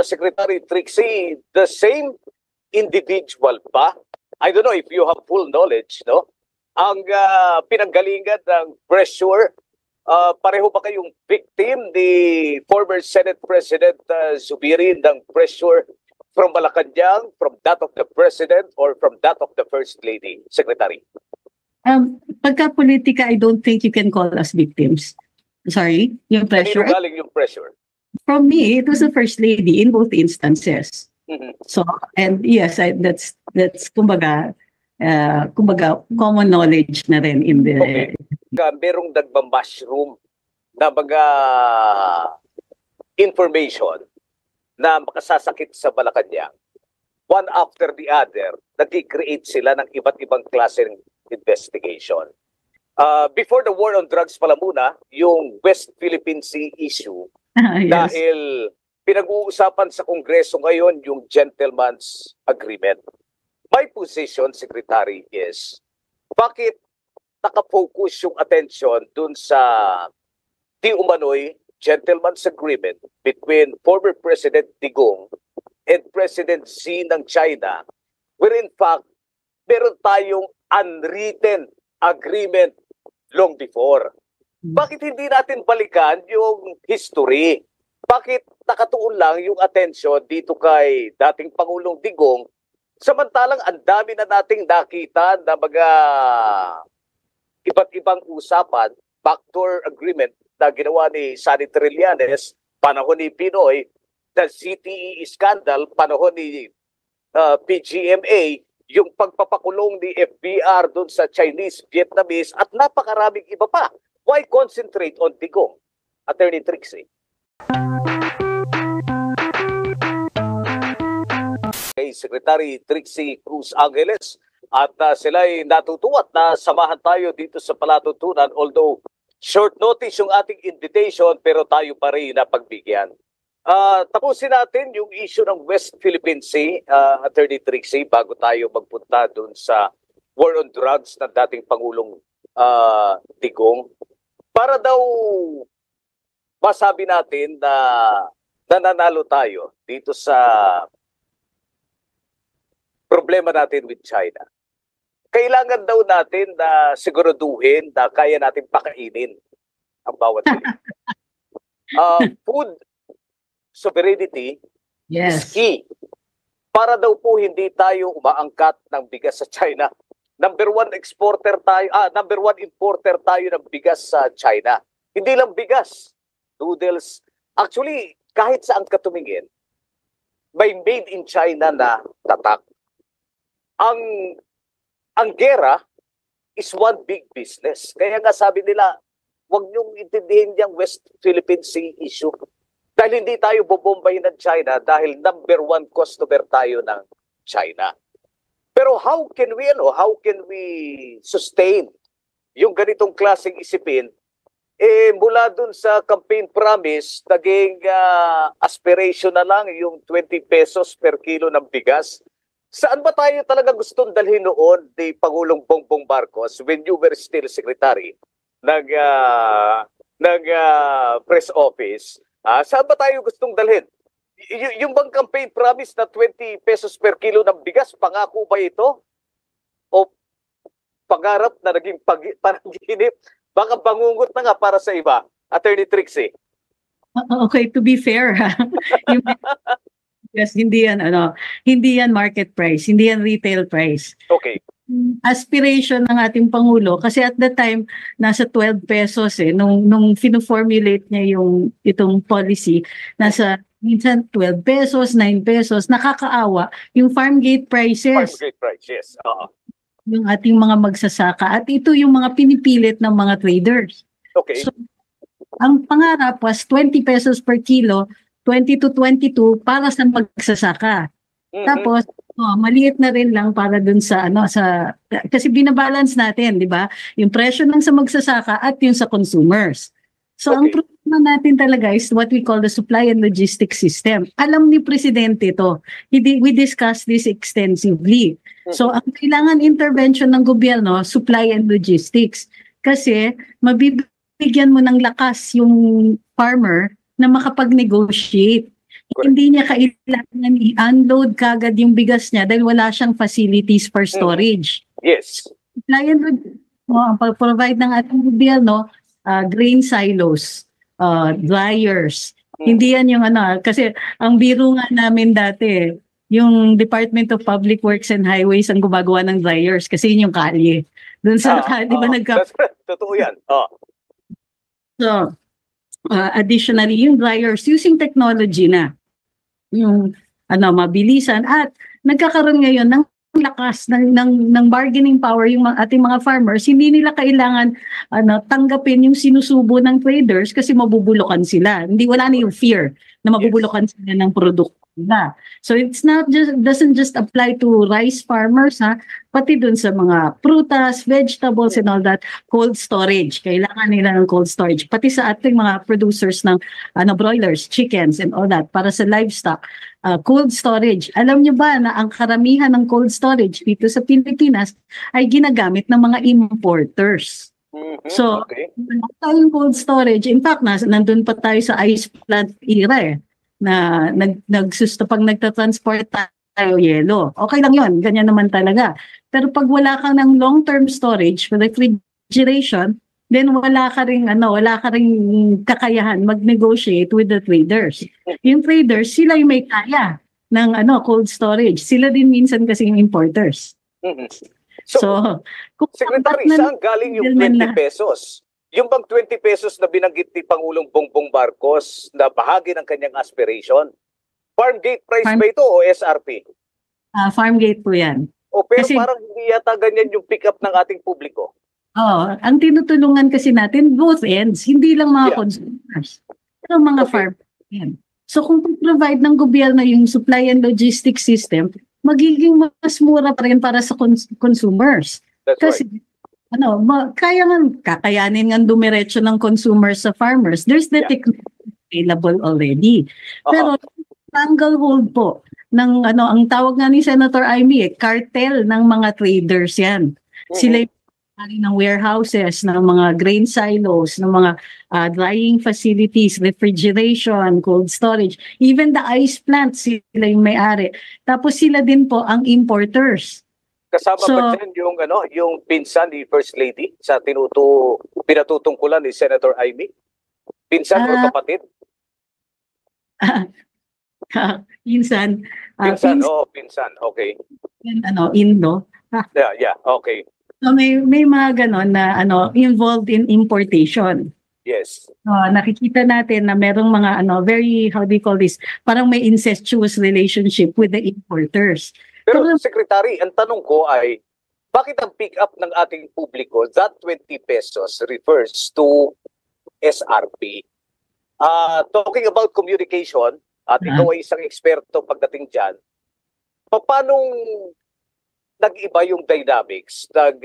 Secretary Trixie, the same individual ba? I don't know if you have full knowledge, no? Ang pinanggalingan ng pressure, pareho ba kayong victim ni former Senate President Zubiri ng pressure from Malacanang, from that of the President, or from that of the First Lady, Secretary? Pagka politika, I don't think you can call us victims. Sorry, yung pressure. Kanino galing yung pressure? From me, it was the First Lady in both instances. Mhm. So, and yes, that's kumbaga common knowledge na rin in the... Okay. Merong nagma-mushroom na mga information na makasasakit sa Malacanang. One after the other, nag-create sila ng iba't ibang klaseng investigation. Before the war on drugs pala muna, yung West Philippine Sea issue, Yes. dahil pinag-uusapan sa Kongreso ngayon yung gentleman's agreement. My position, Secretary, is bakit nakafocus yung attention dun sa di umano'y gentleman's agreement between former President Digong and President Xi ng China, where in fact, meron tayong unwritten agreement long before. Bakit hindi natin balikan yung history? Bakit nakatuon lang yung attention dito kay dating Pangulong Digong, samantalang ang dami na nating nakita na mga iba't ibang usapan, backdoor agreement na ginawa ni Sonny Trillanes, panahon ni Pinoy, the CTE scandal, panahon ni PGMA, yung pagpapakulong ni FBR doon sa Chinese, Vietnamese, at napakaraming iba pa. Why concentrate on Digong, Attorney Trixie? Kay Secretary Trixie Cruz Angeles, at sila'y natutuwa na samahan tayo dito sa palatuntunan, although short notice yung ating invitation pero tayo pa rin napagbigyan. Tapusin natin yung issue ng West Philippine Sea, Attorney Trixie, bago tayo magpunta dun sa war on drugs ng dating Pangulong Digong. Para daw masabi natin na nananalo tayo dito sa problema natin with China, kailangan daw natin na siguraduhin na kaya natin pakainin ang bawat food sovereignty is Yes. key. Para daw po hindi tayo umaangkat ng bigas sa China. Number one importer tayo ng bigas sa China. Hindi lang bigas, noodles. Actually, kahit saan ka tumingin, may made in China na tatak. Ang gera is one big business. Kaya nga sabi nila, huwag niyong intindihin yung West Philippine Sea issue. Dahil hindi tayo bobombahin ng China dahil number one customer tayo ng China. Pero how can we sustain yung ganitong klaseng isipin? Mula dun sa campaign promise, naging aspiration na lang yung 20 pesos per kilo ng bigas. Saan ba tayo talaga gustong dalhin noon ni Pangulong Bongbong Marcos when you were still secretary ng press office? Saan ba tayo gustong dalhin? Yung bang campaign promise na 20 pesos per kilo ng bigas, pangako ba ito? O pangarap na naging panaginip? Baka bangungot na nga para sa iba. Attorney Trixie. Okay, to be fair, yes, hindi yan market price, hindi yan retail price. Okay. Aspiration ng ating Pangulo, kasi at the time, nasa 12 pesos nung fino-formulate niya itong policy, nasa minsan 12 pesos, 9 pesos, nakakaawa yung farm gate prices. Farm gate price, yes. Yung ating mga magsasaka, at ito yung mga pinipilit ng mga traders. Okay. So, ang pangarap was 20 pesos per kilo, 20 to 22 para sa magsasaka. Tapos, maliit na rin lang para dun sa kasi binabalance natin, di ba? Yung presyo ng sa magsasaka at yung sa consumers. So, ang problema natin talaga is what we call the supply and logistics system. Alam ni Presidente ito. We discussed this extensively. So, ang kailangan intervention ng gobyerno, supply and logistics. Kasi, mabibigyan mo ng lakas yung farmer na makapag-negotiate. Correct. Hindi niya kailangan i-unload kagad yung bigas niya dahil wala siyang facilities for storage. Yes. Client would ang pag-provide ng ating gobyerno, grain silos, dryers. Hindi yan yung kasi ang biro nga namin dati, yung Department of Public Works and Highways ang gumagawa ng dryers kasi yun yung kalye. Doon sa kalye, di ba Totoo yan. Oh. So, additionally, yung dryers using technology na, yung mabilisan at nagkakaroon ngayon ng lakas ng bargaining power yung ating mga farmers. Hindi nila kailangan tanggapin yung sinusubo ng traders kasi mabubulukan sila. Hindi, wala na yung fear na mabubulukan sila ng produkto nila. So it's not just, doesn't just apply to rice farmers, pati dun sa mga prutas, vegetables and all that, cold storage. Kailangan nila ng cold storage. Pati sa ating mga producers ng broilers, chickens and all that, para sa livestock. Cold storage. Alam niyo ba na ang karamihan ng cold storage dito sa Pilipinas ay ginagamit ng mga importers. So, tayong cold storage, in fact, nandun pa tayo sa ice plant era na pag nagtatransport tayo yelo. Okay lang yon, ganyan naman talaga. Pero pag wala kang ng long-term storage, refrigeration, then wala ka ring kakayahan mag-negotiate with the traders. Yung traders, sila yung may kaya ng cold storage. Sila din minsan kasi yung importers. So Secretary, saan galing yung 20 pesos? Yung bang 20 pesos na binanggit ni Pangulong Bongbong Marcos na bahagi ng kanyang aspiration? Farm gate price ba ito o SRP? Farm gate po yan. Pero parang hindi yata ganyan yung pick up ng ating publiko. Ang tinutulungan kasi natin, both ends, hindi lang mga consumers, pero mga farmers. So kung provide ng gobyerno yung supply and logistics system, magiging mas mura pa rin para sa consumers. That's kasi, right. Kakayanin nga dumiretso ng consumers sa farmers. There's the technology available already. Pero, stranglehold po ng, ang tawag nga ni Senator Amy, cartel ng mga traders yan. Sila yung ng warehouses, ng mga grain silos, ng mga drying facilities, refrigeration, cold storage, even the ice plants, sila yung may-ari. Tapos sila din po ang importers. Kasama ba dyan yung pinsan ni First Lady sa pinatutungkulan ni Senator Amy? Pinsan o kapatid? Pinsan. Pinsan. Okay. Indo. Yeah, okay. So may mga ganon na involved in importation. Yes. Nakikita natin na merong mga very, how do you call this, parang may incestuous relationship with the importers. Pero Secretary, ang tanong ko ay, bakit ang pick up ng ating publiko, that 20 pesos refers to SRP? Talking about communication, at ikaw ay isang eksperto pagdating dyan, paano nag-iba yung dynamics ng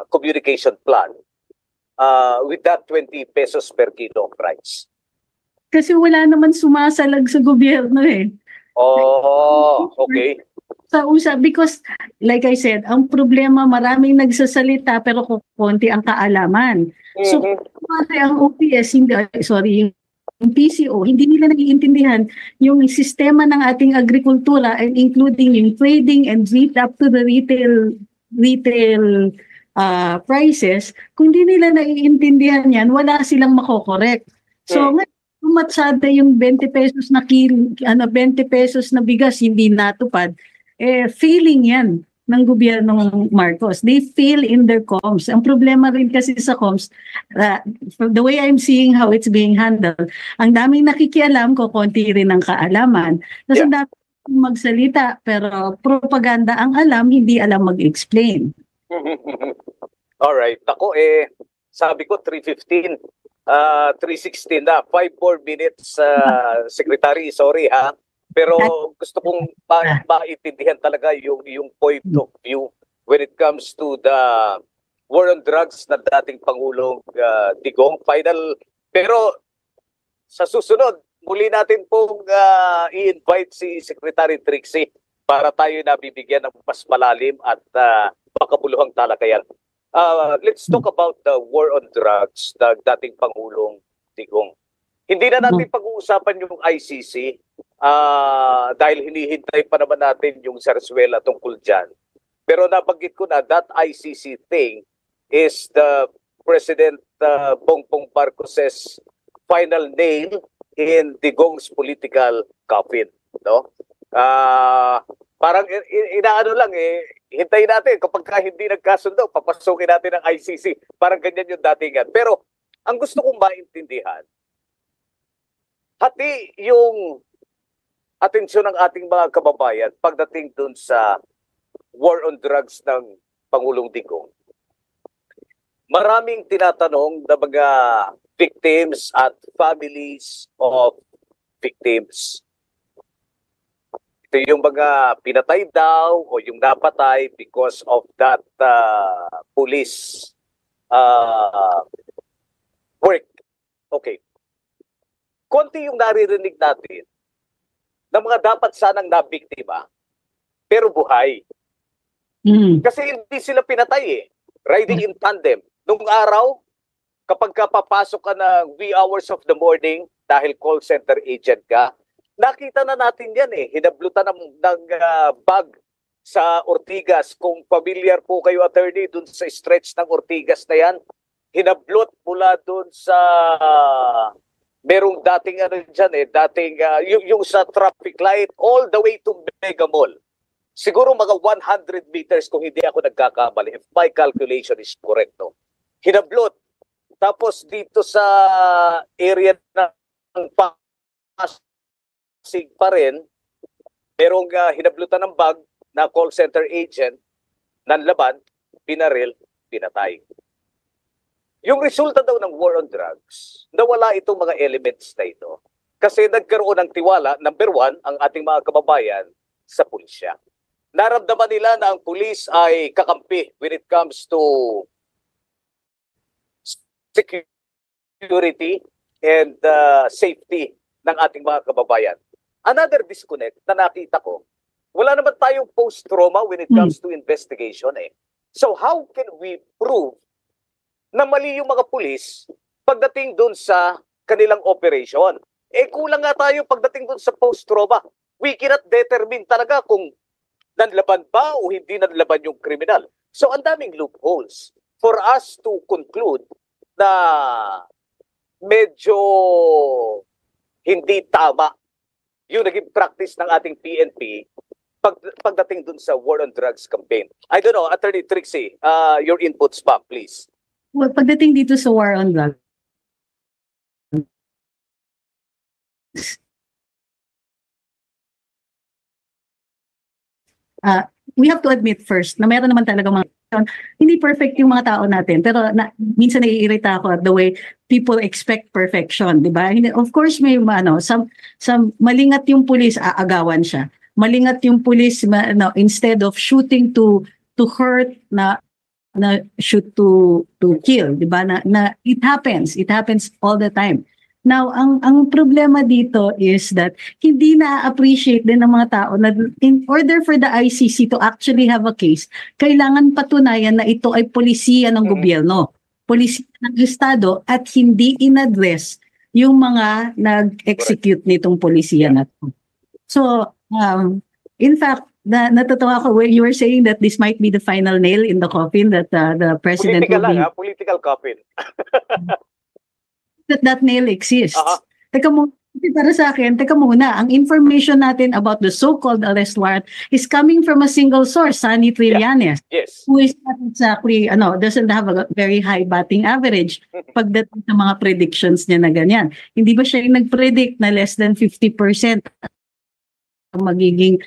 communication plan with that 20 pesos per kilo of rice? Kasi wala naman sumasalag sa gobyerno eh. Okay. Because like I said, ang problema maraming nagsasalita pero konti ang kaalaman. So ang OPS, yung PCO, hindi nila naiintindihan yung sistema ng ating agrikultura and including yung trading and lead up to the retail prices. Kung hindi nila naiintindihan yan, wala silang makokorek. So matsada yung 20 pesos na 20 pesos na bigas hindi natupad, failing yan ng gobyernong Marcos. They fail in their comms. Ang problema rin kasi sa comms, the way I'm seeing how it's being handled, ang daming nakikialam ko, konti rin ang kaalaman. Kasi dapat magsalita, pero propaganda ang alam, hindi alam mag-explain. Alright. Ako sabi ko 3:15, 3:16 na, 5 more minutes, Secretary, sorry ha. Pero gusto kong maintindihan talaga yung point of view when it comes to the war on drugs na dating Pangulong Digong. Pero sa susunod, muli natin pong i-invite si Secretary Trixie para tayo nabibigyan ng mas malalim at makabuluhang talakayan. Let's talk about the war on drugs na dating Pangulong Digong. Hindi na natin pag-uusapan yung ICC. dahil hinihintay pa naman natin yung Sarsuela tungkol dyan. Pero nabanggit ko na that ICC thing is the President Bongbong Marcos's final nail in Digong's political coffin, no? Parang inaano lang hintayin natin kapag hindi nagkasundo, papasukin natin ang ICC. Parang ganyan yung datingan. Pero ang gusto kong maintindihan, hati yung atensyon ng ating mga kababayan pagdating dun sa war on drugs ng Pangulong Digong. Maraming tinatanong na mga victims at families of victims. Ito yung mga pinatay daw o yung napatay because of that police work. Okay. Konti yung naririnig natin na mga dapat sanang nabiktima pero buhay. Kasi hindi sila pinatay riding in tandem. Nung araw, kapag papasok ka ng wee hours of the morning dahil call center agent ka, nakita na natin yan hinablutan ng bag sa Ortigas. Kung familiar po kayo, attorney, dun sa stretch ng Ortigas na yan, hinablot mula dun sa merong dating yung sa traffic light all the way to Mega Mall. Siguro mga 100 meters kung hindi ako nagkakamali, if my calculation is correct, no? Hinablot. Tapos dito sa area ng Pasig pa rin, merong hinablutan ng bag na call center agent, nanlaban, pinaril, pinatay. Yung resulta daw ng war on drugs, nawala itong mga elements na ito. Kasi nagkaroon ng tiwala, number one, ang ating mga kababayan sa pulisya. Naramdaman nila na ang pulis ay kakampi when it comes to security and safety ng ating mga kababayan. Another disconnect na nakita ko, wala naman tayong post-trauma when it comes to investigation So how can we prove na mali yung mga pulis pagdating dun sa kanilang operation? Kulang nga tayo pagdating dun sa post-trauma. We cannot determine talaga kung nanlaban ba o hindi nanlaban yung kriminal. So ang daming loopholes for us to conclude na medyo hindi tama yung naging practice ng ating PNP pagdating dun sa war on drugs campaign. I don't know, Attorney Trixie, your inputs pa, please. Well, pagdating dito sa war on drugs, we have to admit first na meron naman talaga mga hindi perfect yung mga tao natin, pero minsan naiirita ako at the way people expect perfection, di ba? Of course may some malingat yung pulis, aagawan siya. Malingat yung pulis, instead of shooting to hurt, na shoot to kill, di ba? Na it happens all the time. Now, ang problema dito is that hindi na-appreciate din ng mga tao na in order for the ICC to actually have a case, kailangan patunayan na ito ay polisiya ng gobyerno, polisiya ng estado, at hindi in-address yung mga nag-execute nitong polisiya na to. So, in fact, natutuwa ako when you were saying that this might be the final nail in the coffin that the president political coffin. that nail exists. Teka muna, para sa akin, ang information natin about the so-called arrest warrant is coming from a single source, Sunny Trillanes, who is not exactly, doesn't have a very high batting average pagdating sa mga predictions niya na ganyan. Hindi ba siya yung nag-predict na less than 50% ang magiging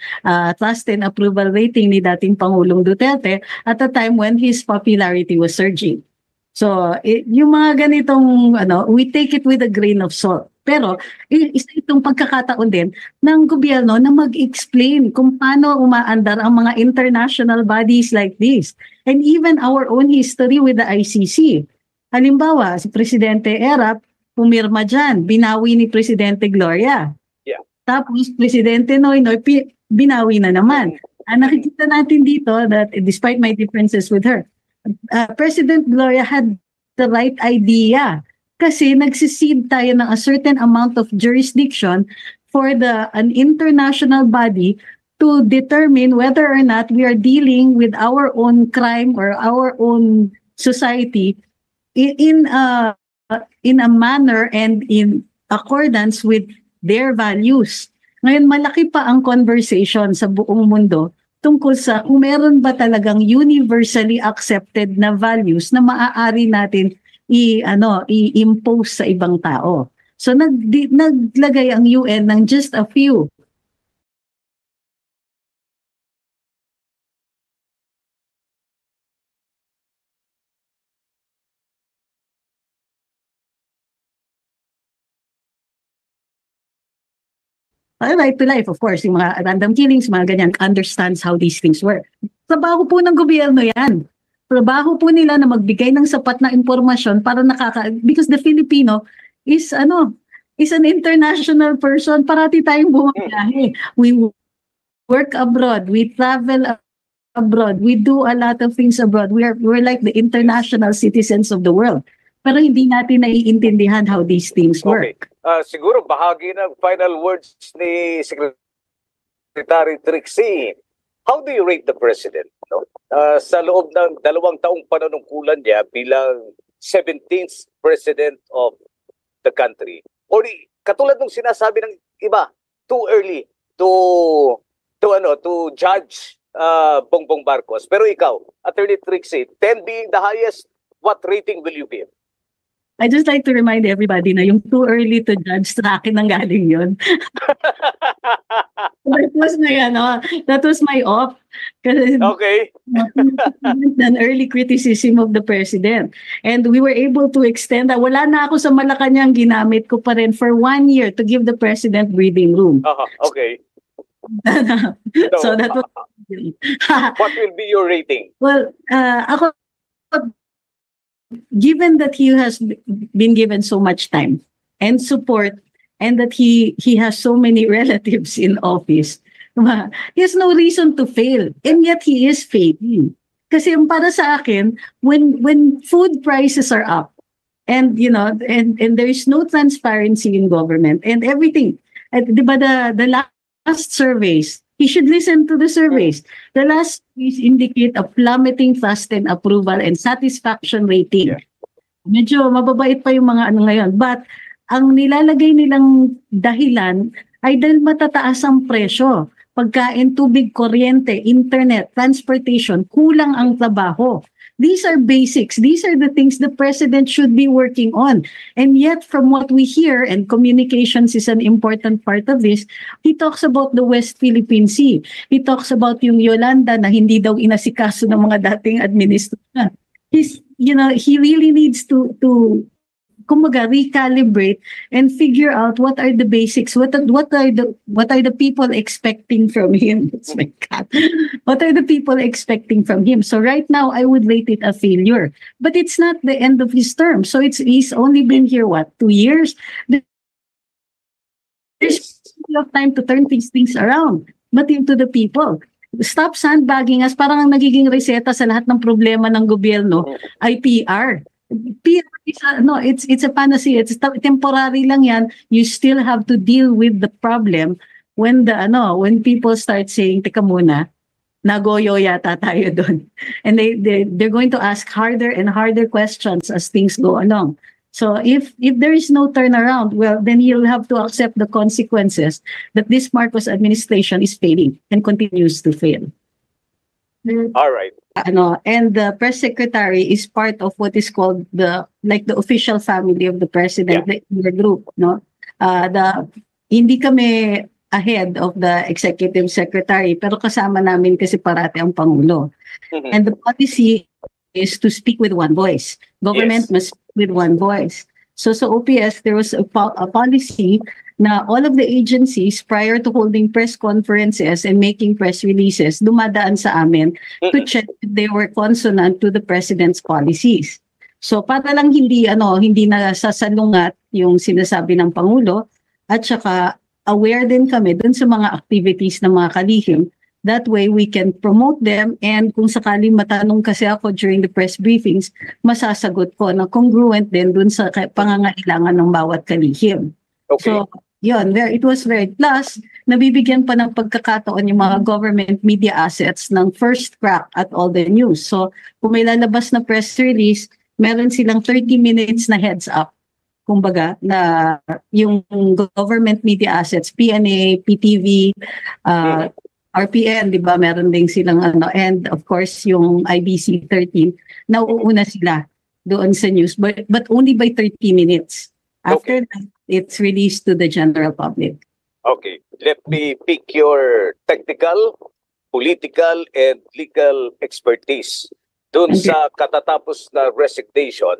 trust and approval rating ni dating Pangulong Duterte at a time when his popularity was surging? So, yung mga ganitong, we take it with a grain of salt. Pero, isa itong pagkakataon din ng gobyerno na mag-explain kung paano umaandar ang mga international bodies like this. And even our own history with the ICC. Halimbawa, si Presidente Erap, pumirma dyan, binawi ni Presidente Gloria. Yeah. Tapos, Presidente Noynoy, binawi na naman. Nakikita natin dito that despite my differences with her, President Gloria had the right idea kasi nagsisede tayo ng a certain amount of jurisdiction for an international body to determine whether or not we are dealing with our own crime or our own society in a manner and in accordance with their values. Ngayon, malaki pa ang conversation sa buong mundo tungkol sa kung meron ba talagang universally accepted na values na maaari natin i-impose sa ibang tao. So naglagay ang UN ng just a few. Right to life, of course, yung mga random killings, mga ganyan, understands how these things work. Trabaho po ng gobyerno yan. Trabaho po nila na magbigay ng sapat na impormasyon para because the Filipino is an international person. Parati tayong bumabiyahe. We work abroad, we travel abroad, we do a lot of things abroad. We're like the international citizens of the world. Pero hindi natin naiintindihan how these things work. Okay. Siguro bahagi ng final words ni Secretary Trixie. How do you rate the president? No? Sa loob ng 2 taong panunungkulan niya bilang 17th president of the country. O katulad ng sinasabi ng iba, too early to judge Bongbong Marcos. Pero ikaw, Attorney Trixie, 10 being the highest, what rating will you give? I just like to remind everybody na yung too early to judge, sa akin nang galing yun. That was my off. Okay. An early criticism of the president. And we were able to extend that. Wala na ako sa Malacanang, ginamit ko pa rin for 1 year to give the president breathing room. Okay. So that was... What will be your rating? Well, ako, given that he has been given so much time and support and that he has so many relatives in office, he has no reason to fail, and yet he is failing. Kasi para sa akin, when food prices are up and and there is no transparency in government and everything, diba the last surveys, he should listen to the surveys. The last surveys indicate a plummeting trust and approval and satisfaction rating. Yeah. Medyo mababait pa yung mga ngayon. But ang nilalagay nilang dahilan ay dahil matataas ang presyo. Pagkain, tubig, kuryente, internet, transportation, kulang ang trabaho. These are basics. These are the things the president should be working on. And yet, from what we hear, and communications is an important part of this, he talks about the West Philippine Sea. He talks about yung Yolanda na hindi daw inasikaso ng mga dating administrasyon. He really needs to kumbaga recalibrate and figure out what are the basics, what are the people expecting from him. That's my cat. What are the people expecting from him? So right now I would rate it a failure, but it's not the end of his term. So he's only been here 2 years. There's enough time to turn these things around, but into the people. Stop sandbagging us. Parang ang nagiging reseta sa lahat ng problema ng gobyerno ay PR. PR is it's a panacea. It's temporary lang yan. You still have to deal with the problem when people start saying, teka muna, nagoyo yata tayo doon. And they're going to ask harder and harder questions as things go along. So if there is no turnaround, well, then you'll have to accept the consequences that this Marcos administration is failing and continues to fail. All right. And the press secretary is part of what is called the official family of the president, the group, no? Hindi kami ahead of the executive secretary, pero kasama namin kasi parati ang Pangulo. Mm-hmm. And the policy is to speak with one voice. Government must speak with one voice. So OPS, there was a policy na all of the agencies, prior to holding press conferences and making press releases, dumadaan sa amin to check if they were consonant to the president's policies. So para lang hindi na sasalungat yung sinasabi ng Pangulo, at saka aware din kami dun sa mga activities ng mga kalihim. That way we can promote them, and kung sakaling matanong kasi ako during the press briefings, masasagot ko na congruent din dun sa pangangailangan ng bawat kalihim. Okay. So Yun, it was very, plus, nabibigyan pa ng pagkakataon yung mga government media assets ng first crack at all the news. So, kung may lalabas na press release, meron silang 30 minutes na heads up. Kumbaga, na yung government media assets, PNA, PTV, RPN, di ba? Meron din silang ano, and of course, yung IBC 13, nauuna sila doon sa news, but only by 30 minutes. After that, it's released to the general public. Okay. Let me pick your technical, political, and legal expertise dun sa katatapos na resignation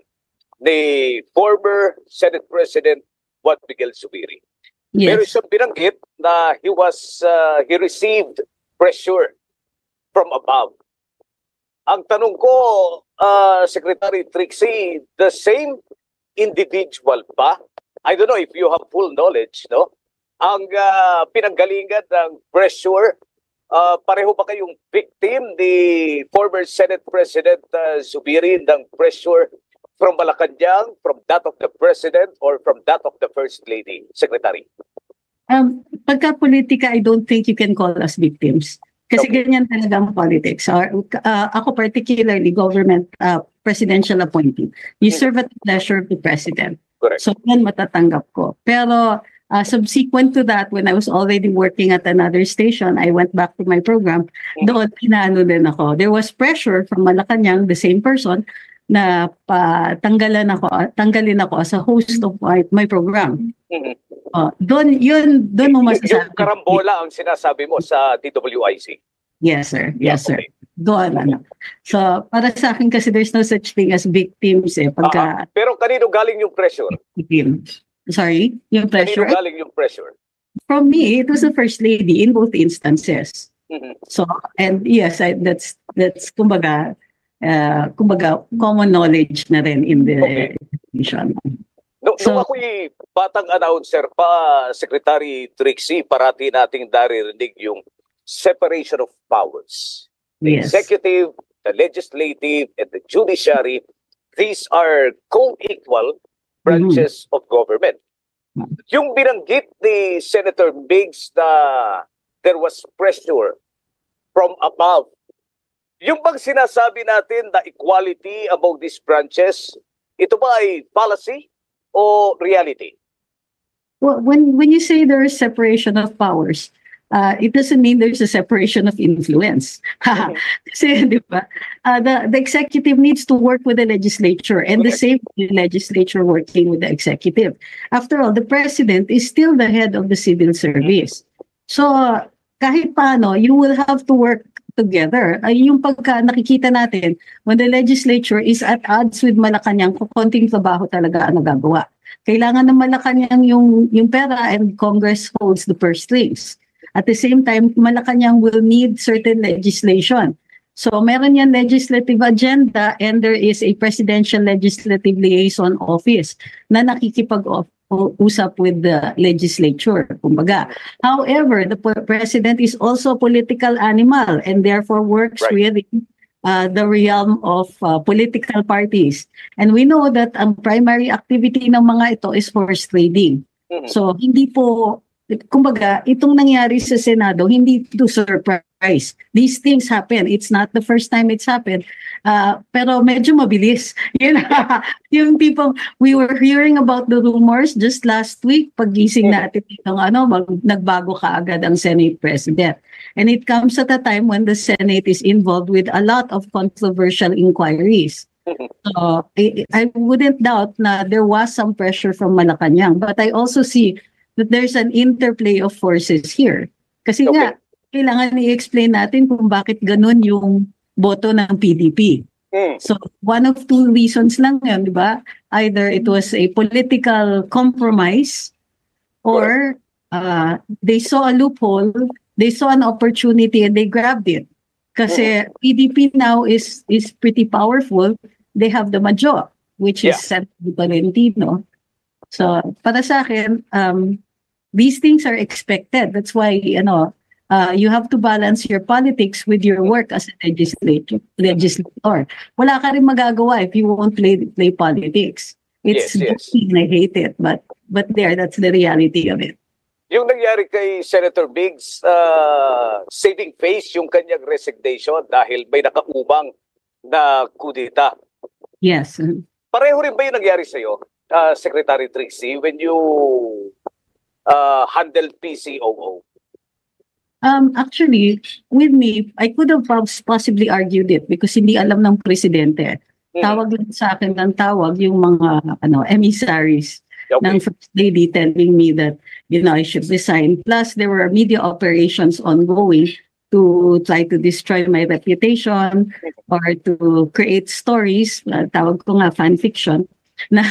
ni former Senate President Juan Miguel Zubiri. Yes. Meron siyang binanggit na he received pressure from above. Ang tanong ko, Secretary Trixie, the same individual ba? I don't know if you have full knowledge, no? Ang pinanggalingan ng pressure, pareho ba kayong victim ni former Senate President Zubiri ng pressure from Malacanang, from that of the President, or from that of the First Lady, Secretary? Pagka politika, I don't think you can call us victims. Kasi ganyan talaga ang politics. Ako particularly, government presidential appointee. You serve at the pleasure of the president. Correct. So, yan matatanggap ko. Pero, subsequent to that, when I was already working at another station, I went back to my program. Doon, pinaano din ako. There was pressure from Malacanang, the same person, na tanggalin ako as a host of my program. Doon mo masasabi. Yung karambola ang sinasabi mo sa TWIC. Yes, sir. Yes, sir. Doon, So, para sa akin kasi there's no such thing as victims pagka... Pero kanino galing yung pressure? Sorry? Yung pressure? Kanino galing yung pressure? From me, it was the First Lady in both instances. So, and yes, that's kumbaga common knowledge na rin in the institution. Nung ako'y batang announcer pa, Secretary Trixie, parati nating naririnig yung separation of powers. The executive, the legislative, and the judiciary, these are co-equal branches of government. Yung binanggit ni Senator Biggs na there was pressure from above, yung bang sinasabi natin na equality among these branches, ito ba ay policy o reality? Well, when you say there is separation of powers, it doesn't mean there's a separation of influence. Kasi, di ba? The executive needs to work with the legislature and the same legislature working with the executive. After all, the president is still the head of the civil service. So, kahit paano, you will have to work together. Yung pagka nakikita natin, when the legislature is at odds with Malacanang, konting trabaho talaga ang nagagawa. Kailangan ng Malacanang yung pera and Congress holds the purse strings. At the same time, Malacanang will need certain legislation. So meron yan legislative agenda and there is a presidential legislative liaison office na nakikipag-usap with the legislature. Kumbaga. However, the president is also a political animal and therefore works with the realm of political parties. And we know that ang primary activity ng mga ito is horse trading. So hindi po, kumbaga, itong nangyari sa Senado, hindi to surprise. These things happen. It's not the first time it's happened. Pero medyo mabilis. Yun, yung tipong, we were hearing about the rumors just last week, paggising natin itong nagbago kaagad ang Senate President. And it comes at a time when the Senate is involved with a lot of controversial inquiries. So, I wouldn't doubt na there was some pressure from Malacanang. But I also see that there's an interplay of forces here. Kasi nga, kailangan i-explain natin kung bakit ganun yung boto ng PDP. So, one of two reasons lang yun, di ba? Either it was a political compromise or they saw a loophole, they saw an opportunity and they grabbed it. Kasi PDP now is pretty powerful. They have the major, which is Senator Tolentino. So, para sa akin, these things are expected. That's why, you have to balance your politics with your work as a legislator. Wala ka rin magagawa if you won't play politics. It's I hate it, but that's the reality of it. Yung nangyari kay Senator Biggs, saving face yung kanyang resignation dahil may nakaubang na kudita. Yes. Pareho rin ba yung nangyari sa'yo, Secretary Trixie, when you handled PCOO? Actually, with me, I could have possibly argued it because hindi alam ng presidente. Tawag lang sa akin ng tawag yung mga emissaries ng First Lady telling me that, I should resign. Plus, there were media operations ongoing to try to destroy my reputation or to create stories, tawag ko nga fan fiction, na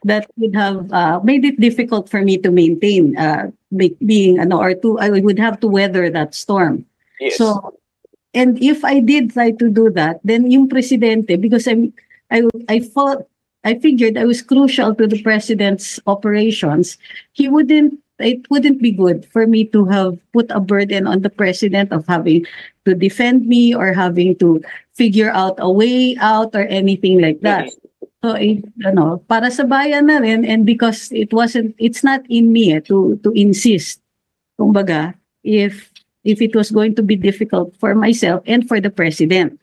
that would have made it difficult for me to maintain being I would have to weather that storm. Yes. So, and if I did try to do that, then yung presidente, because I figured I was crucial to the president's operations, it wouldn't be good for me to have put a burden on the president of having to defend me or having to figure out a way out or anything like that. So, para sa bayan na rin, and because it's not in me to insist, kumbaga, if it was going to be difficult for myself and for the president.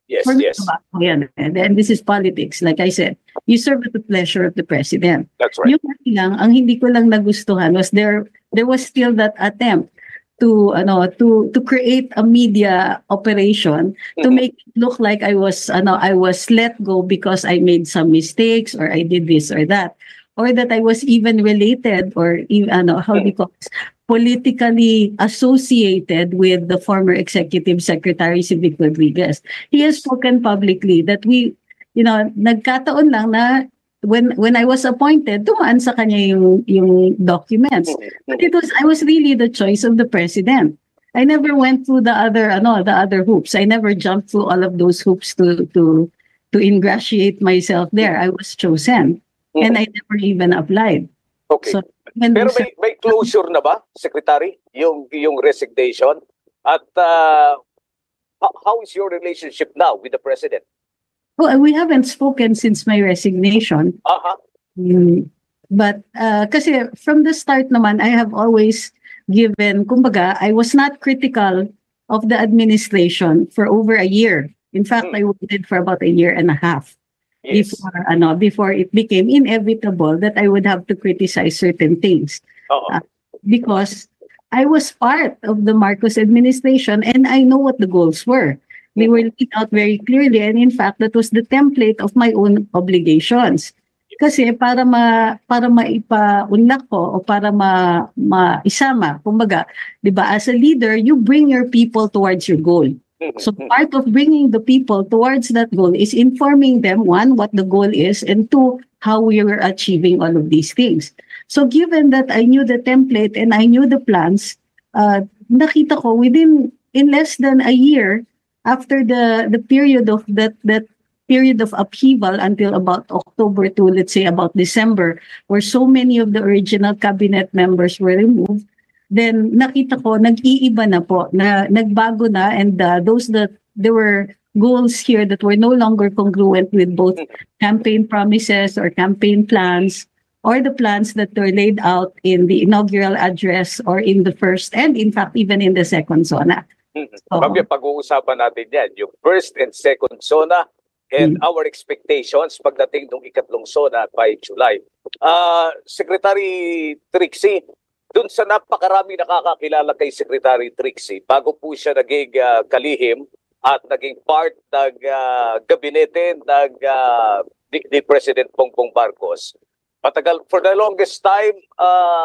Yes. And this is politics. Like I said, you serve at the pleasure of the president. That's right. Yung lang, ang hindi ko lang nagustuhan was there was still that attempt to create a media operation to make it look like I was let go because I made some mistakes or I did this or that, or that I was even related or how do you call this, politically associated with the former executive secretary si Vic Rodriguez. He has spoken publicly that nagkataon lang na when I was appointed, dumaan sa kanya yung documents. But I was really the choice of the president. I never went through the other hoops. I never jumped through all of those hoops to ingratiate myself there. I was chosen. And I never even applied. Okay. So, pero may closure na ba, Secretary, yung resignation? At how is your relationship now with the president? Well, we haven't spoken since my resignation. But kasi from the start naman, I have always given, kumbaga, I was not critical of the administration for over a year. In fact, I waited for about a year and a half. Yes. Before it became inevitable that I would have to criticize certain things. Because I was part of the Marcos administration and I know what the goals were. They were laid out very clearly, and in fact, that was the template of my own obligations. Kasi para maipaunlak ko o para maisama, kumbaga, 'di ba, as a leader, you bring your people towards your goal. So part of bringing the people towards that goal is informing them, one, what the goal is, and two, how we were achieving all of these things. So given that I knew the template and I knew the plans, nakita ko in less than a year after the period of that period of upheaval until about October to, let's say, about December, where so many of the original cabinet members were removed, then nakita ko nag-iiba na po, na nagbago na, and there were goals here that were no longer congruent with both campaign promises or campaign plans or the plans that were laid out in the inaugural address or in the first and in fact even in the second SONA. So, pag-uusapan natin yan, yung first and second SONA and our expectations pagdating ng ikatlong SONA by July. Secretary Trixie, dun sa napakarami nakakakilala kay Secretary Trixie, bago po siya naging kalihim at naging part ng gabinete ni President Bongbong Marcos, matagal, for the longest time,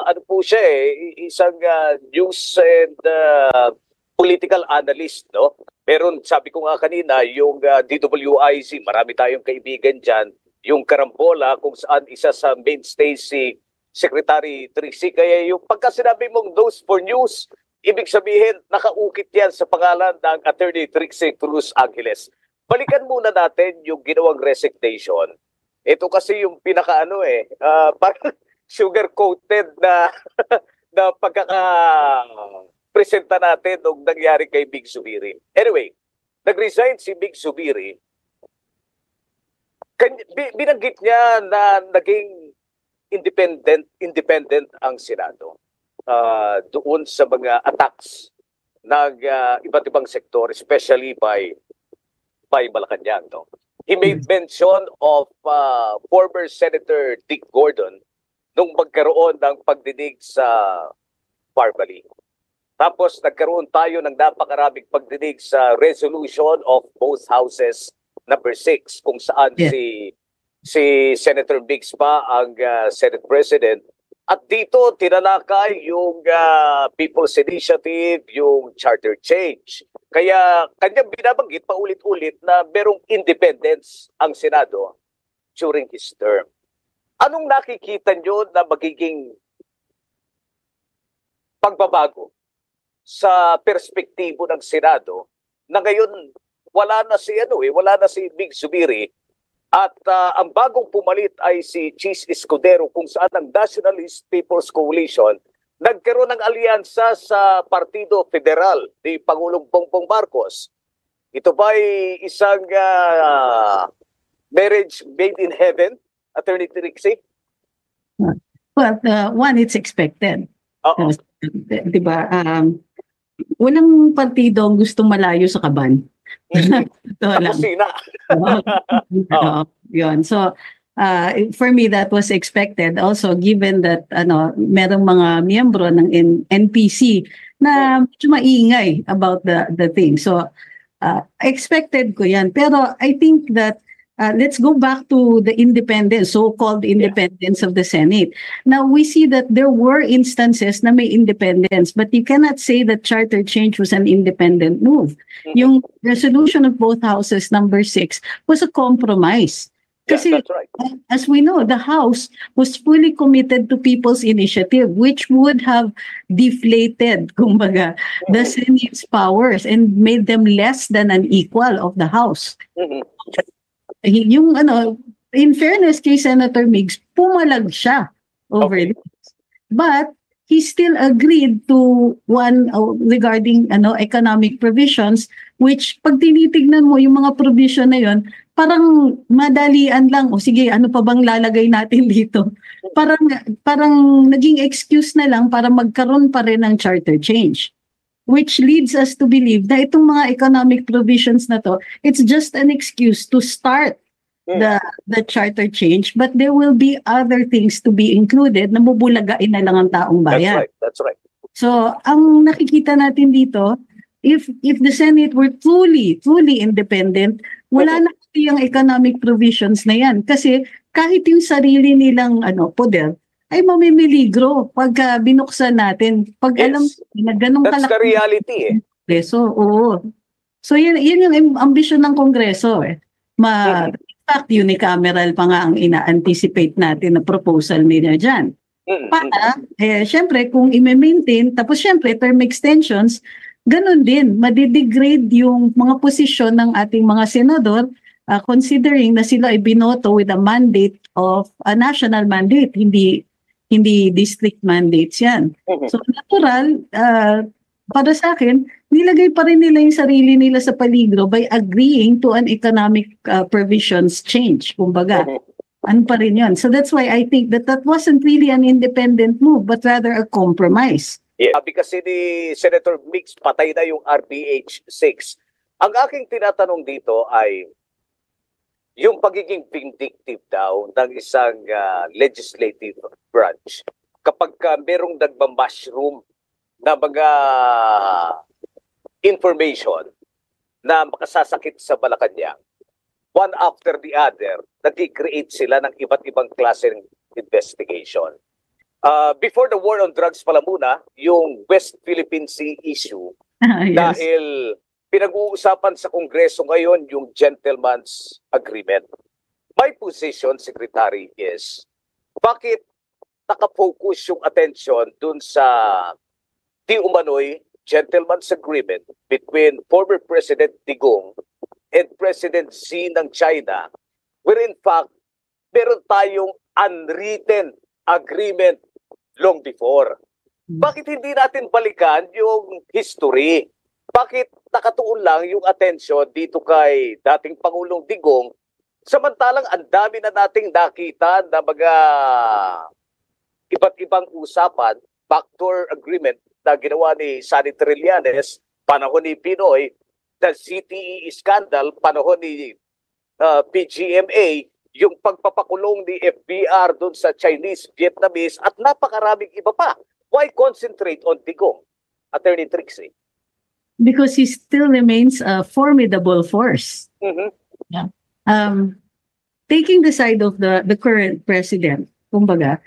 ano po siya isang news and political analyst, no? Pero sabi ko nga kanina, yung DWIZ, marami tayong kaibigan dyan, yung karambola kung saan isa sa mainstay si Secretary Trixie. Kaya yung pagka sinabi mong those for news, ibig sabihin, nakaukit yan sa pangalan ng Attorney Trixie Cruz Angeles. Balikan muna natin yung ginawang resignation. Ito kasi yung pinaka-ano parang sugar-coated na pagkaka-presenta natin nung nangyari kay Big Zubiri. Anyway, nag-resign si Big Zubiri. Binanggit niya na naging independent ang Senado doon sa mga attacks ng iba't ibang sektor, especially by Malacanang. No? He made mention of former Senator Dick Gordon nung magkaroon ng pagdinig sa Parvali. Tapos nagkaroon tayo ng napakaraming pagdinig sa resolution of both houses number 6 kung saan si Senator Biggs pa ang Senate President. At dito tinalakay yung People's Initiative, yung charter change. Kaya kanyang binabanggit paulit-ulit na merong independence ang Senado during his term. Anong nakikita nyo na magiging pagbabago sa perspektibo ng Senado na ngayon wala na si Big Zubiri at ang bagong pumalit ay si Chis Escudero kung saan ang Nationalist People's Coalition nagkaroon ng alyansa sa Partido Federal ni Pangulong Bongbong Marcos. Ito ba ay isang marriage made in heaven, Attorney Trixie? Well, one, it's expected. Oo. Diba? Walang partido ang gusto malayo sa kaban. Ito lang. Kusina. Yun. So, for me, that was expected. Also, given that merong mga miyembro ng NPC na medyo maingay about the thing. So, expected ko yan. Pero I think that let's go back to the independence, so-called independence of the Senate. Now, we see that there were instances na may independence, but you cannot say that charter change was an independent move. Yung resolution of both houses, number 6, was a compromise. Kasi, that's right. as we know, the House was fully committed to people's initiative, which would have deflated, kumbaga, the Senate's powers and made them less than an equal of the House. Yung in fairness kay Senator Miggs, pumalag siya over this. But he still agreed to one regarding economic provisions, which pag tinitignan mo yung mga provision na yon, parang madalian lang, o sige, ano pa bang lalagay natin dito? Parang naging excuse na lang para magkaroon pa rin ng charter change. Which leads us to believe na itong mga economic provisions na to, it's just an excuse to start the charter change, but there will be other things to be included na bubulagain na lang ang taong bayan. That's right. So, ang nakikita natin dito, if the Senate were truly independent, wala na yung economic provisions na yan. Kasi kahit yung sarili nilang poder, ay mamimiligro pagka binuksan natin. Pag alam na ganun that's the reality Kongreso, oo. So yan yung ambisyon ng Kongreso in fact, unicameral pa nga ang ina-anticipate natin na proposal nila dyan. Para, syempre, kung i-maintain, tapos syempre, term extensions, ganun din, madidegrade yung mga posisyon ng ating mga senador considering na sila ay binoto with a mandate of a national mandate, hindi district mandates yan. So natural, para sa akin, nilagay pa rin nila yung sarili nila sa paligro by agreeing to an economic provisions change. Kumbaga, ano pa rin yun. So that's why I think that wasn't really an independent move, but rather a compromise. Yeah, because ni Senator Mix, patay na yung RPH 6. Ang aking tinatanong dito ay, yung pagiging vindictive daw ng isang legislative branch kapag merong nagma-mushroom na mga information na makasasakit sa Malacanang, one after the other, nag-create sila ng iba't ibang klaseng investigation. Before the war on drugs pala muna, yung West Philippine Sea issue, dahil pinag-uusapan sa Kongreso ngayon yung Gentleman's Agreement. My position, Secretary, is bakit nakafocus yung attention dun sa di umano'y Gentleman's Agreement between former President Digong and President Xi ng China, where in fact, meron tayong unwritten agreement long before. Bakit hindi natin balikan yung history? Bakit nakatuon lang yung atensyon dito kay dating Pangulong Digong, samantalang ang dami na nating nakita na mga iba't ibang usapan, backdoor agreement na ginawa ni Sonny Trillanes, panahon ni Pinoy, the CTE scandal, panahon ni PGMA, yung pagpapakulong ni FBR doon sa Chinese, Vietnamese, at napakaraming iba pa. Why concentrate on Digong, Attorney Trixie? Because he still remains a formidable force. Mhm. Yeah. Taking the side of the current president, kumbaga,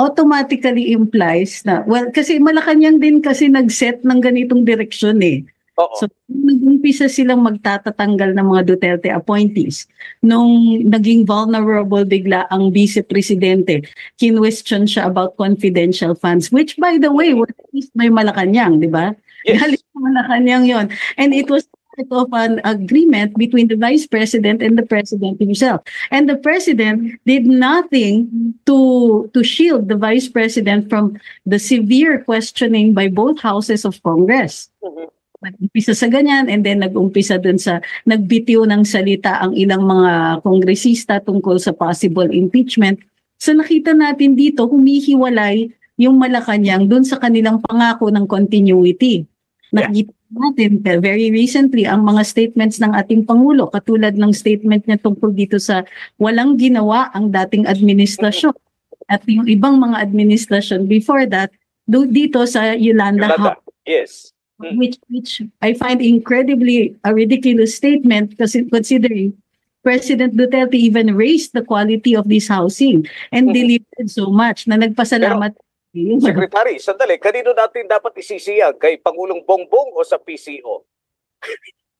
automatically implies na, well, kasi Malacanang din kasi nag-set ng ganitong direksyon eh. Oo. So, nag-umpisa silang magtatatanggal ng mga Duterte appointees. Nung naging vulnerable bigla ang vice-presidente, kinwestiyon siya about confidential funds, which by the way, was released by Malacanang, di ba? Yes. Galing sa Malacanang yun. And it was part of an agreement between the vice president and the president himself. And the president did nothing to shield the vice president from the severe questioning by both houses of Congress. Mhm. Nag-umpisa sa ganyan and then nag-umpisa dun sa nagbitiw ng salita ang ilang mga kongresista tungkol sa possible impeachment. So nakita natin dito humihiwalay yung Malacanang dun sa kanilang pangako ng continuity. Nakita natin very recently ang mga statements ng ating Pangulo, katulad ng statement niya tungkol dito sa walang ginawa ang dating administrasyon at yung ibang mga administrasyon before that dito sa Yolanda House. Yes. Which I find incredibly a ridiculous statement kasi considering President Duterte even raised the quality of this housing and delivered so much na nagpasalamat. Secretary, sandali, kanino natin dapat isisiyag? Kay Pangulong Bongbong o sa PCO?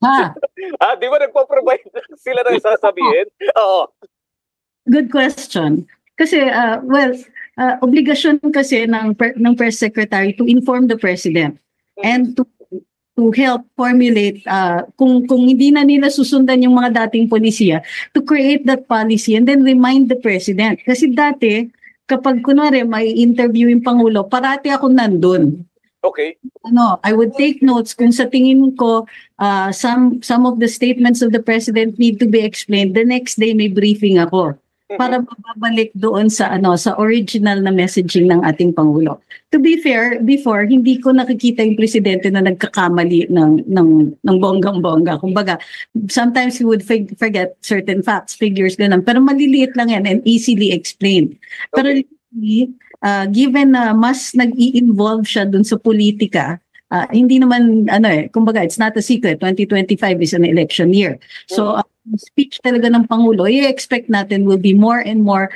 Ha, Di ba nagpo-provide sila ng sasabihin? Oo. good question. Kasi, obligasyon kasi ng press secretary to inform the president and to help formulate kung hindi na nila susundan yung mga dating polisiya, to create that policy and then remind the president. Kasi dati, kapag kunwari may interview yung Pangulo, parati ako nandun. Okay. I would take notes kung sa tingin ko some of the statements of the president need to be explained. The next day may briefing ako para mababalik doon sa sa original na messaging ng ating Pangulo. To be fair, before hindi ko nakikita yung presidente na nagkakamali ng bonggang-bongga. Kumbaga, sometimes he would forget certain facts, figures, ganun. Pero maliliit lang yan and easily explained. Pero given na mas nag-i-involve siya dun sa politika, hindi naman kumbaga it's not a secret, 2025 is an election year. So speech talaga ng Pangulo, i-expect natin will be more and more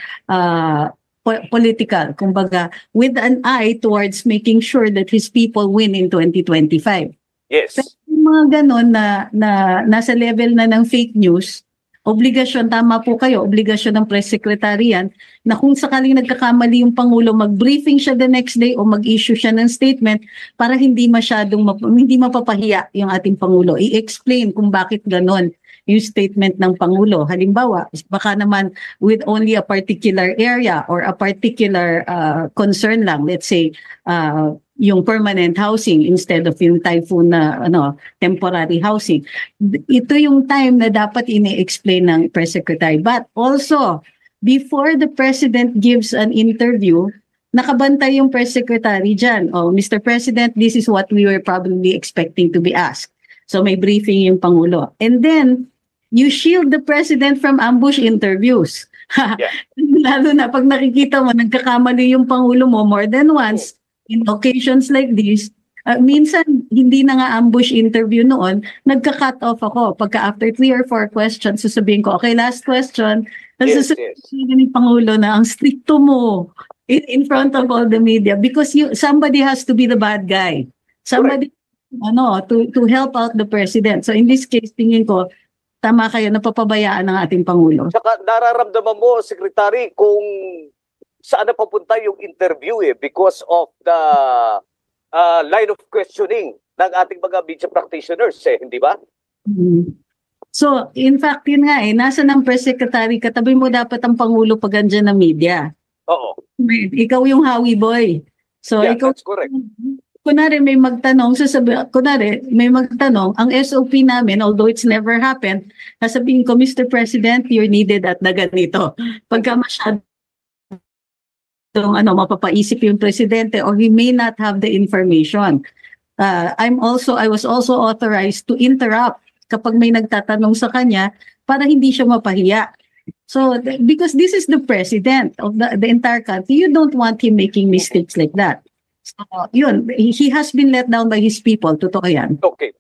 political, kumbaga with an eye towards making sure that his people win in 2025. Yes. Pero yung mga ganon na nasa level na ng fake news, obligasyon, tama po kayo, obligasyon ng press secretary yan, na kung sakaling nagkakamali yung Pangulo, mag-briefing siya the next day o mag-issue siya ng statement para hindi mapapahiya yung ating Pangulo. I-explain kung bakit ganon yung statement ng Pangulo. Halimbawa, baka naman with only a particular area or a particular concern lang, let's say, yung permanent housing instead of yung typhoon na temporary housing. Ito yung time na dapat ini-explain ng press secretary. But also, before the president gives an interview, nakabantay yung press secretary dyan. Oh, Mr. President, this is what we were probably expecting to be asked. So may briefing yung Pangulo. And then, you shield the president from ambush interviews. Yeah. Lalo na pag nakikita mo, nagkakamali yung Pangulo mo more than once, in occasions like this, minsan hindi na nga ambush interview noon, nagka-cut off ako. Pagka after 3 or 4 questions, sasabihin ko, okay, last question. Tapos sasabihin ni Pangulo na ang stricto mo in front of all the media because somebody has to be the bad guy. Somebody, to help out the president. So in this case, tingin ko, tama kayo, napapabayaan ng ating Pangulo. Saka nararamdaman mo, Secretary, kung saan na papunta yung interview because of the line of questioning ng ating mga media practitioners hindi ba? So, in fact, yun nga nasa ng press secretary, katabi mo dapat ang Pangulo pag andyan na media. Oo. Ikaw yung Howie boy. So, ikaw, that's correct. Kunwari may magtanong, may magtanong, ang SOP namin, although it's never happened, sasabihin ko, Mr. President, you're needed at na ganito. Pagka masyado masyadong mapapaisip yung presidente, or he may not have the information. I was also authorized to interrupt kapag may nagtatanong sa kanya para hindi siya mapahiya. So, because this is the president of the entire country, you don't want him making mistakes like that. So, yun, he has been let down by his people, totoo yan. Okay.